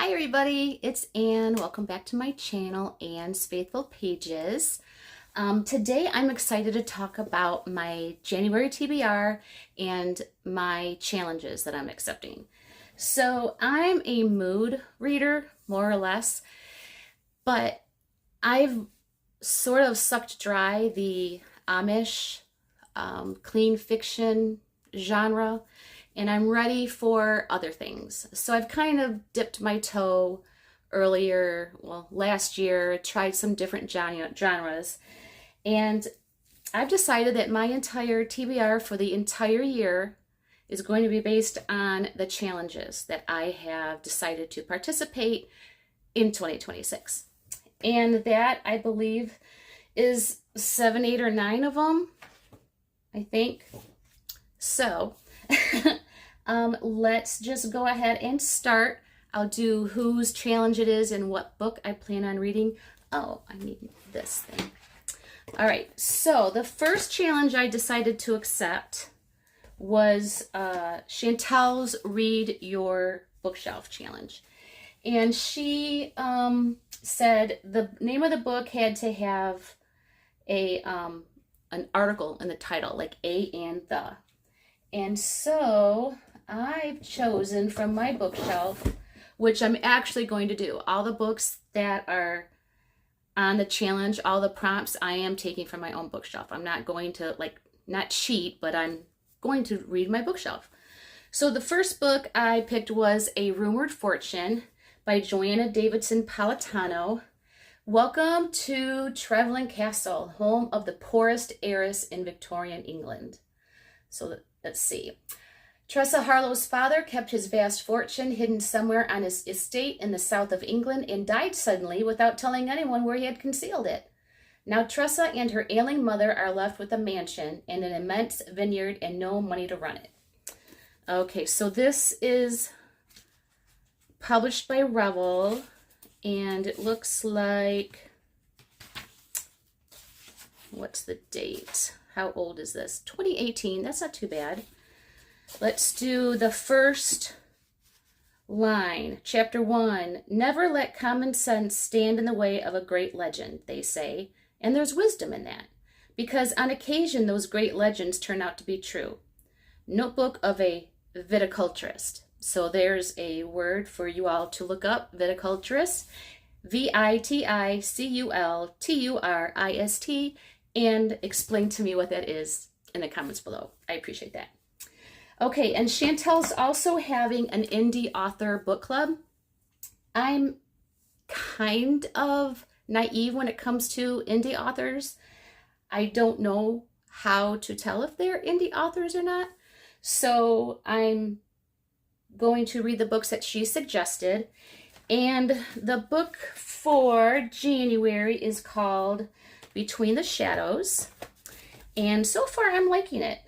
Hi everybody, it's Anne. Welcome back to my channel, Anne's Faithful Pages. Today I'm excited to talk about my January TBR and my challenges that I'm accepting. So I'm a mood reader, more or less, but I've sort of sucked dry the Amish clean fiction genre, and I'm ready for other things. So I've kind of dipped my toe earlier, well, last year, tried some different genres, and I've decided that my entire TBR for the entire year is going to be based on the challenges that I have decided to participate in 2026. And that, I believe, is 7, 8, or 9 of them, I think. So let's just go ahead and start. I'll do whose challenge it is and what book I plan on reading. Oh, I need this thing. All right, so the first challenge I decided to accept was Chantel's Read Your Bookshelf challenge. And she said the name of the book had to have an article in the title, like a and the. And so I've chosen from my bookshelf, which I'm actually going to do. All the books that are on the challenge, all the prompts, I am taking from my own bookshelf. I'm not going to, not cheat, but I'm going to read my bookshelf. So the first book I picked was A Rumored Fortune by Joanna Davidson Politano. Welcome to Travelling Castle, home of the poorest heiress in Victorian England. So let's see. Tressa Harlow's father kept his vast fortune hidden somewhere on his estate in the south of England and died suddenly without telling anyone where he had concealed it. Now Tressa and her ailing mother are left with a mansion and an immense vineyard and no money to run it. Okay, so this is published by Revel, and it looks like, what's the date? How old is this? 2018. That's not too bad. Let's do the first line. Chapter 1. Never let common sense stand in the way of a great legend, they say. And there's wisdom in that, because on occasion those great legends turn out to be true. Notebook of a viticulturist. So there's a word for you all to look up, viticulturist. Viticulturist, and explain to me what that is in the comments below. I appreciate that. Okay, and Chantel's also having an indie author book club. I'm kind of naive when it comes to indie authors. I don't know how to tell if they're indie authors or not. So I'm going to read the books that she suggested. And the book for January is called Between the Shadows. And so far I'm liking it.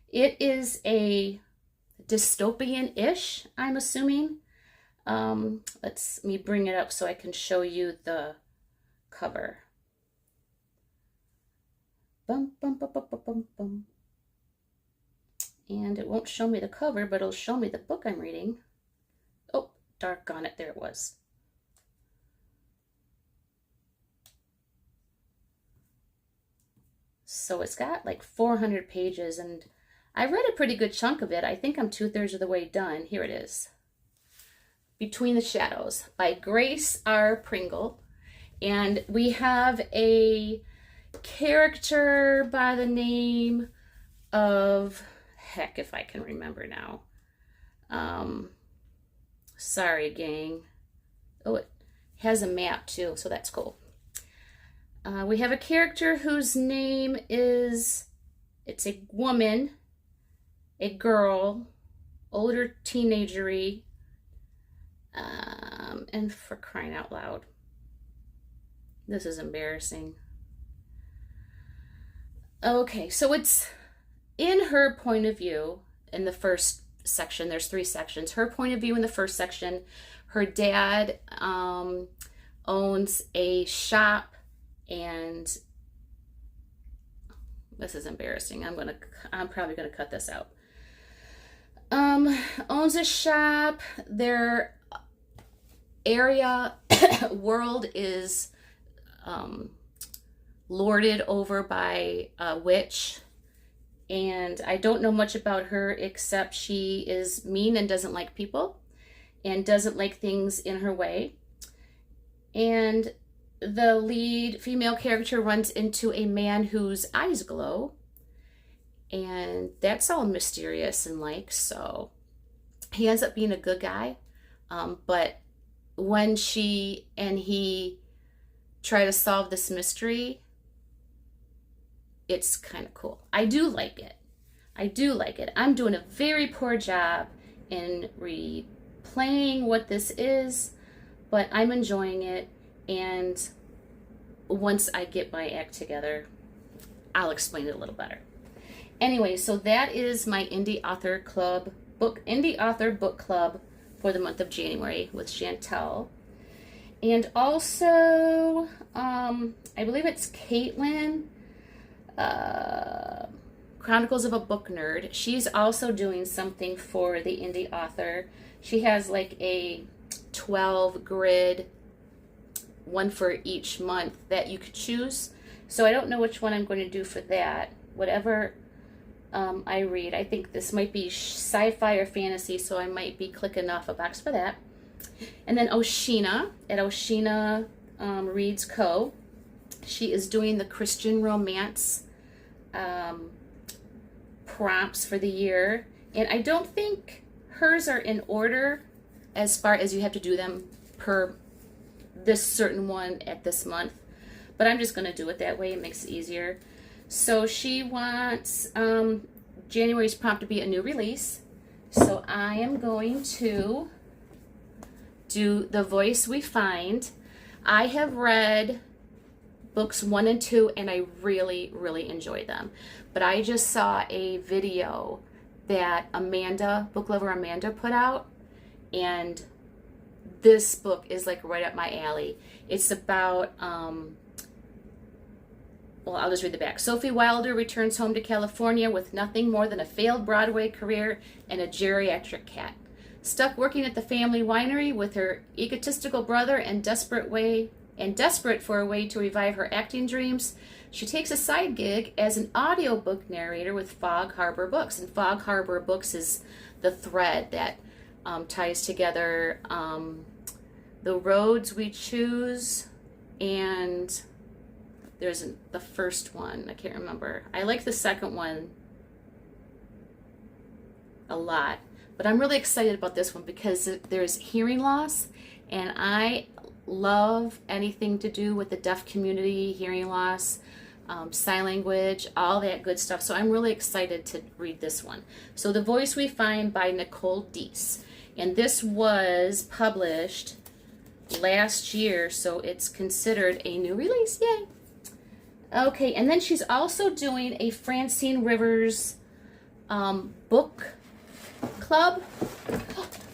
It is a dystopian-ish, I'm assuming. Let me bring it up so I can show you the cover. Bum, bum, bum, bum, bum, bum, bum. And it won't show me the cover, but it'll show me the book I'm reading. Oh, dark on it, there it was. So it's got like 400 pages, and I read a pretty good chunk of it. I think I'm 2/3 of the way done. Here it is. Between the Shadows by Grace R. Pringle. And we have a character by the name of, heck if I can remember now. Sorry, gang. Oh, it has a map too, so that's cool. We have a character whose name is, it's a woman, a girl, older teenagery, and for crying out loud. This is embarrassing. Okay, so it's in her point of view in the first section. There's 3 sections. Her point of view in the first section. Her dad owns a shop, and this is embarrassing. I'm probably gonna cut this out. Owns a shop. They're area world is lorded over by a witch, and I don't know much about her except she is mean and doesn't like people and doesn't like things in her way. And the lead female character runs into a man whose eyes glow, and that's all mysterious and like, so he ends up being a good guy. But when she and he try to solve this mystery, it's kind of cool. I do like it. I do like it. I'm doing a very poor job in replaying what this is, but I'm enjoying it. And once I get my act together, I'll explain it a little better. Anyway, so that is my Indie Author Book Club for the month of January with Chantel. And also, I believe it's Caitlin, Chronicles of a Book Nerd. She's also doing something for the Indie Author. She has like a 12 grid, one for each month that you could choose. So I don't know which one I'm going to do for that. Whatever I read. I think this might be sci-fi or fantasy, so I might be clicking off a box for that. And then Oshina, at Oshina Reads Co. She is doing the Christian romance prompts for the year. And I don't think hers are in order as far as you have to do them per this certain one at this month. But I'm just going to do it that way. It makes it easier. So she wants January's prompt to be a new release. So I am going to do The Voice We Find. I have read books 1 and 2 and I really, really enjoy them. But I just saw a video that Amanda, book lover Amanda, put out, and this book is like right up my alley. It's about well, I'll just read the back. Sophie Wilder returns home to California with nothing more than a failed Broadway career and a geriatric cat. Stuck working at the family winery with her egotistical brother and desperate for a way to revive her acting dreams, she takes a side gig as an audiobook narrator with Fog Harbor Books. And Fog Harbor Books is the thread that ties together The Roads We Choose, and there's the first one. I can't remember. I like the second one a lot. But I'm really excited about this one because there's hearing loss, and I love anything to do with the deaf community, hearing loss, sign language, all that good stuff. So I'm really excited to read this one. So The Voice We Find by Nicole Deese. And this was published last year, so it's considered a new release. Yay! Okay, and then she's also doing a Francine Rivers book club.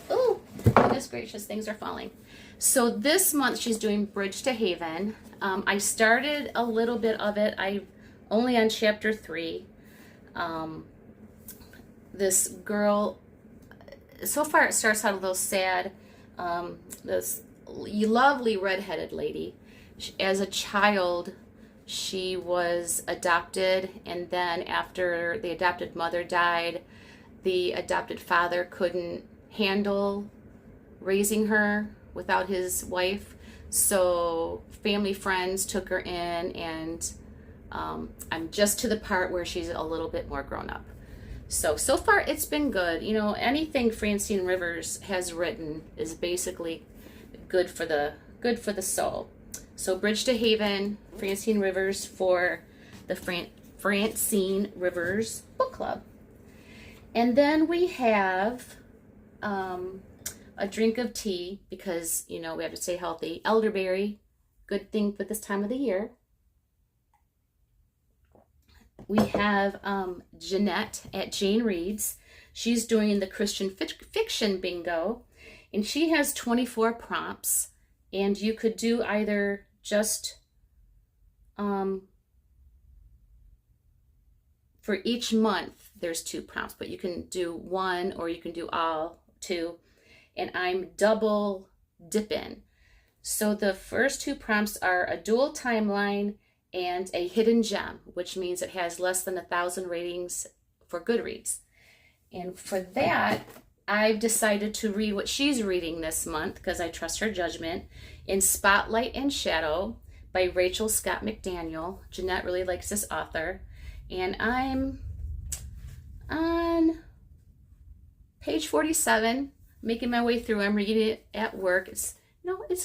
Oh, goodness gracious, things are falling. So this month she's doing Bridge to Haven. I started a little bit of it. I'm only on chapter 3. This girl, so far it starts out a little sad. This lovely redheaded lady, as a child, she was adopted, and then after the adopted mother died, the adopted father couldn't handle raising her without his wife, so family friends took her in, and I'm just to the part where she's a little bit more grown up. So far it's been good. You know, anything Francine Rivers has written is basically good for the soul. So Bridge to Haven, Francine Rivers, for the Francine Rivers Book Club. And then we have a drink of tea, because, you know, we have to stay healthy. Elderberry, good thing for this time of the year. We have Jeanette at Jane Reads. She's doing the Christian fiction bingo, and she has 24 prompts, and you could do either just for each month there's 2 prompts, but you can do 1 or you can do all 2. And I'm double dip in. So the first two prompts are a dual timeline and a hidden gem, which means it has less than 1,000 ratings for Goodreads. And for that, I've decided to read what she's reading this month because I trust her judgment, in Spotlight and Shadow by Rachel Scott McDaniel. Jeanette really likes this author. And I'm on page 47, making my way through. I'm reading it at work. It's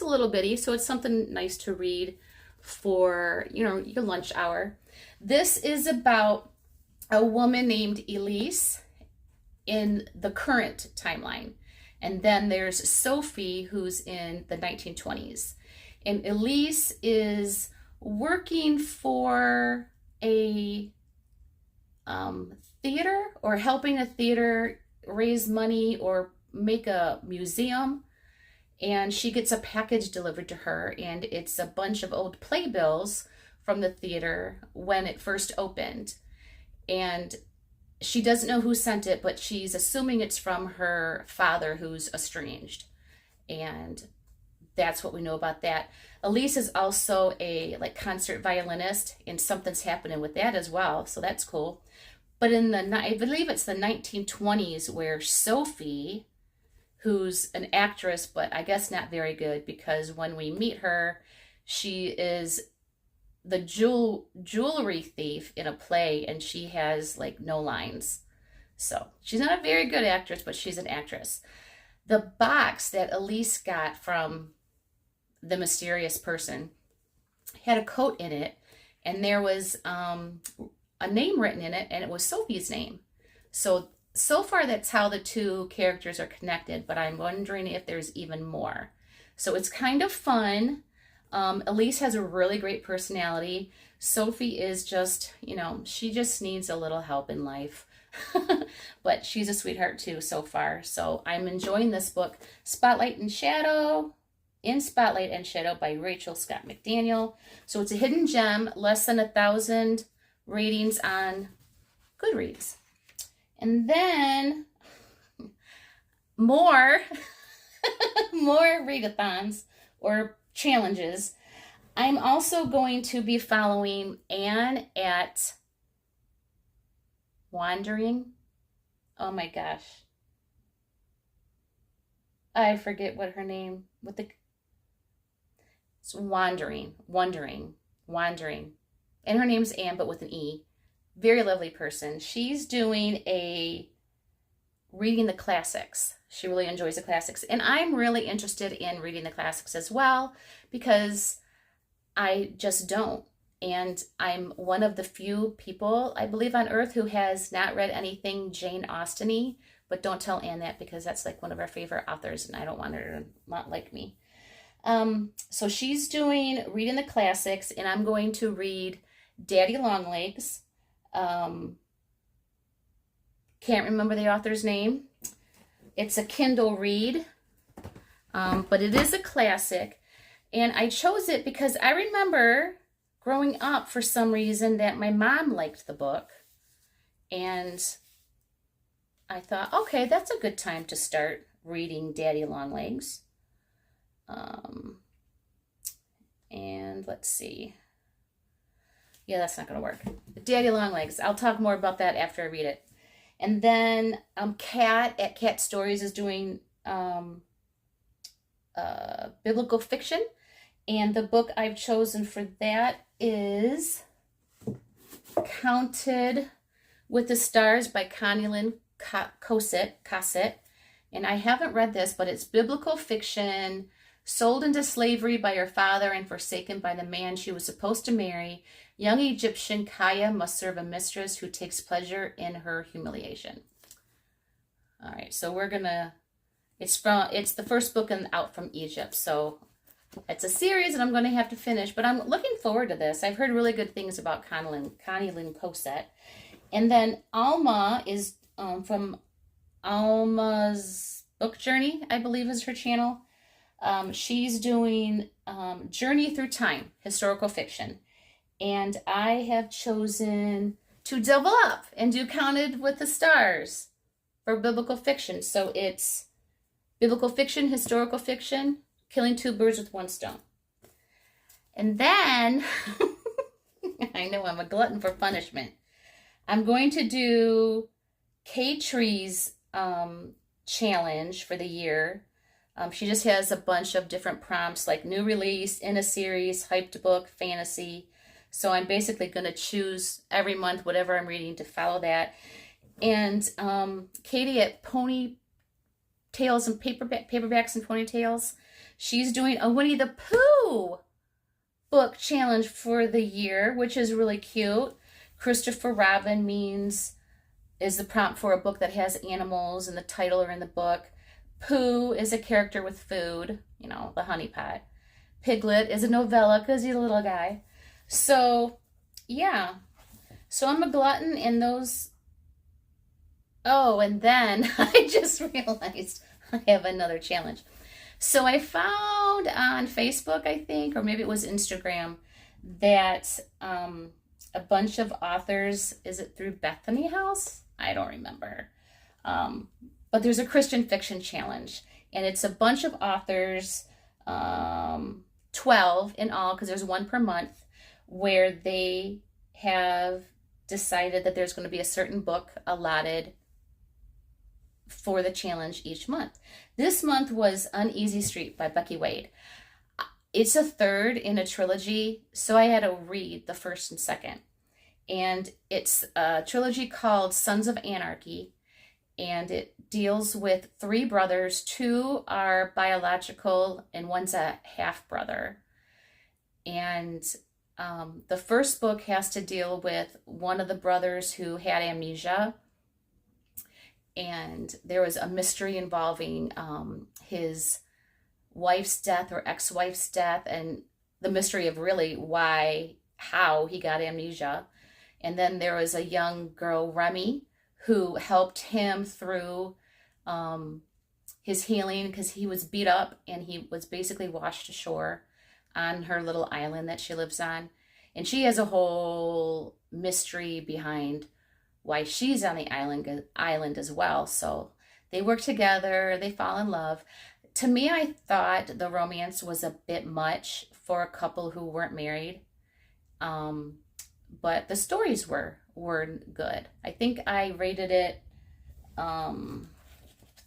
a little bitty, so it's something nice to read for, your lunch hour. This is about a woman named Elise in the current timeline. And then there's Sophie, who's in the 1920s. And Elise is working for a theater, or helping a theater raise money or make a museum. And she gets a package delivered to her, and it's a bunch of old playbills from the theater when it first opened. And she doesn't know who sent it, but she's assuming it's from her father, who's estranged. And that's what we know about that. Elise is also a concert violinist, and something's happening with that as well, so that's cool. But I believe it's the 1920s, where Sophie, who's an actress, but I guess not very good, because when we meet her, she is the jewelry thief in a play, and she has no lines. So she's not a very good actress, but she's an actress. The box that Elise got from the mysterious person had a coat in it, and there was a name written in it, and it was Sophie's name. So far that's how the two characters are connected, but I'm wondering if there's even more. So it's kind of fun. Elise has a really great personality. Sophie is just, she just needs a little help in life. But she's a sweetheart too so far. So I'm enjoying this book, In Spotlight and Shadow by Rachel Scott McDaniel. So it's a hidden gem, less than 1,000 ratings on Goodreads. And then more readathons or challenges. I'm also going to be following Anne at Wandering. Oh my gosh. I forget what her name, it's Wandering. And her name's Anne, but with an E. Very lovely person. She's doing reading the classics. She really enjoys the classics. And I'm really interested in reading the classics as well, because I just don't. And I'm one of the few people, I believe, on earth who has not read anything Jane Austen-y. But don't tell Anne that, because that's one of our favorite authors, and I don't want her to not like me. So she's doing reading the classics, and I'm going to read Daddy Longlegs. Can't remember the author's name. It's a Kindle read, but it is a classic. And I chose it because I remember growing up, for some reason, that my mom liked the book. And I thought, okay, that's a good time to start reading Daddy Longlegs. And let's see. Yeah, that's not going to work. Daddy Longlegs. I'll talk more about that after I read it. And then Kat at Cat Stories is doing biblical fiction. And the book I've chosen for that is Counted with the Stars by Conilynn Cossett. And I haven't read this, but it's biblical fiction. Sold into slavery by her father and forsaken by the man she was supposed to marry, young Egyptian Kaya must serve a mistress who takes pleasure in her humiliation. All right, so it's the first book out from Egypt. So it's a series and I'm going to have to finish, but I'm looking forward to this. I've heard really good things about Conilynn Cossett. And then Alma is from Alma's Book Journey, I believe is her channel. She's doing Journey Through Time, historical fiction. And I have chosen to double up and do Counted with the Stars for biblical fiction. So it's biblical fiction, historical fiction, killing two birds with one stone. And then, I know I'm a glutton for punishment. I'm going to do K-Tree's challenge for the year. She just has a bunch of different prompts like new release, in a series, hyped book, fantasy. So I'm basically going to choose every month whatever I'm reading to follow that. And Katie at Ponytails and Paperbacks and Ponytails, she's doing a Winnie the Pooh book challenge for the year, which is really cute. Christopher Robin is the prompt for a book that has animals, and the title are in the book. Pooh is a character with food, you know, the honey pot. Piglet is a novella because he's a little guy. So, yeah. So I'm a glutton in those. Oh, and then I just realized I have another challenge. So I found on Facebook, I think, or maybe it was Instagram, that a bunch of authors, is it through Bethany House? I don't remember. But there's a Christian fiction challenge, and it's a bunch of authors, 12 in all, because there's one per month, where they have decided that there's going to be a certain book allotted for the challenge each month. This month was Uneasy Street by Becky Wade. It's a third in a trilogy, so I had to read the first and second. And it's a trilogy called Sons of Anarchy, and it deals with three brothers. Two are biological and one's a half-brother. And the first book has to deal with one of the brothers who had amnesia, and there was a mystery involving his wife's death or ex-wife's death, and the mystery of really how he got amnesia. And then there was a young girl, Remy, who helped him through his healing because he was beat up and he was basically washed ashore on her little island that she lives on. And she has a whole mystery behind why she's on the island as well. So they work together, they fall in love. To me, I thought the romance was a bit much for a couple who weren't married. But the stories were good. I think I rated it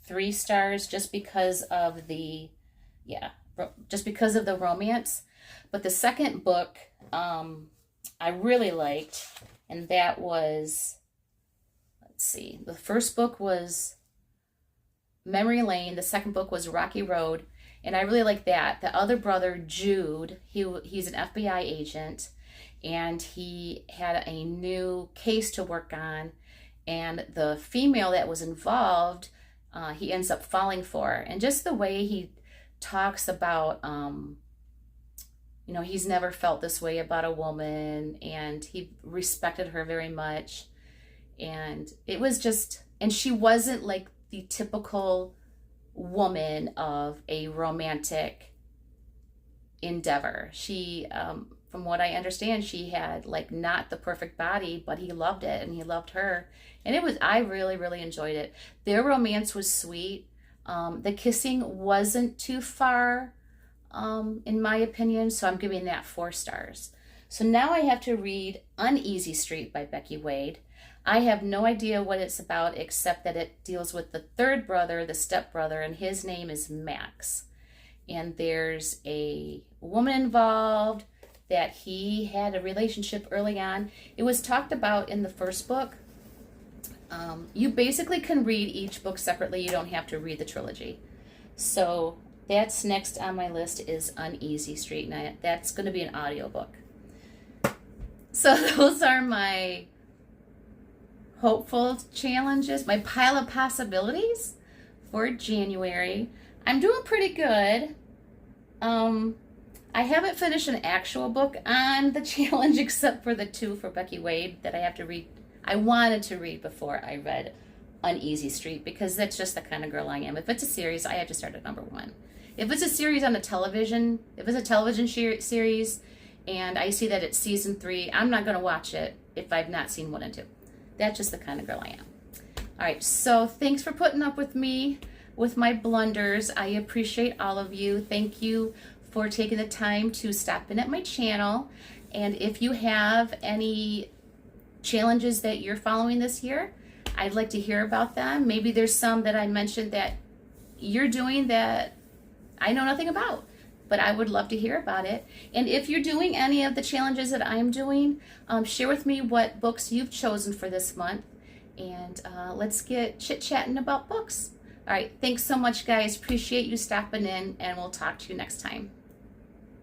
3 stars just because of the romance. But the second book I really liked, and that was, let's see, the first book was Memory Lane, the second book was Rocky Road, and I really like that. The other brother, Jude, he's an FBI agent, and he had a new case to work on, and the female that was involved, he ends up falling for. And just the way he talks about, he's never felt this way about a woman, and he respected her very much. And it was just, and she wasn't like the typical woman of a romantic endeavor. She, from what I understand, she had like not the perfect body, but he loved it and he loved her. And I really, really enjoyed it. Their romance was sweet. The kissing wasn't too far, in my opinion, so I'm giving that 4 stars. So now I have to read Uneasy Street by Becky Wade. I have no idea what it's about, except that it deals with the third brother, the stepbrother, and his name is Max. And there's a woman involved that he had a relationship early on. It was talked about in the first book. You basically can read each book separately. You don't have to read the trilogy. So that's next on my list is Uneasy Street, and that's going to be an audiobook. So those are my hopeful challenges, my pile of possibilities for January. I'm doing pretty good. I haven't finished an actual book on the challenge except for the 2 for Becky Wade that I have to read. I wanted to read before I read Uneasy Street because that's just the kind of girl I am. If it's a series, I have to start at number 1. If it's a series on the television, if it's a television series and I see that it's season 3, I'm not going to watch it if I've not seen 1 and 2. That's just the kind of girl I am. All right, so thanks for putting up with me. with my blunders. I appreciate all of you. Thank you for taking the time to stop in at my channel. And if you have any challenges that you're following this year, I'd like to hear about them. Maybe there's some that I mentioned that you're doing that I know nothing about, but I would love to hear about it. And if you're doing any of the challenges that I'm doing, share with me what books you've chosen for this month, and let's get chit-chatting about books. All right, thanks so much, guys. Appreciate you stopping in, and we'll talk to you next time.